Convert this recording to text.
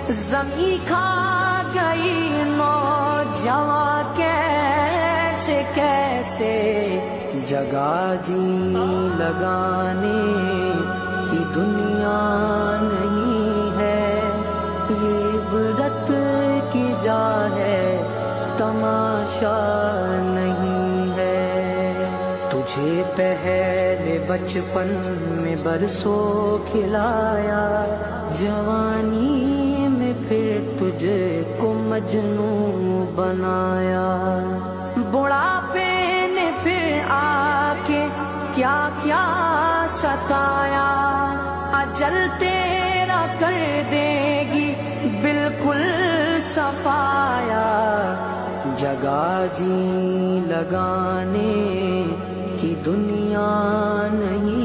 زمیں کھا گئی نوجواں کیسے کیسے، جگہ جی لگانے کی دنیا نہیں ہے، یہ عبرت کی جا ہے تماشا نہیں ہے۔ تجھے پہلے بچپن میں برسوں کھلایا، جوانی میں پھر تجھے کو مجنوں بنایا، بڑھاپے نے پھر آ کے کیا کیا ستایا، اجل تیرا کر دے گی بالکل صفایا، جگہ جی لگانے کی دنیا نہیں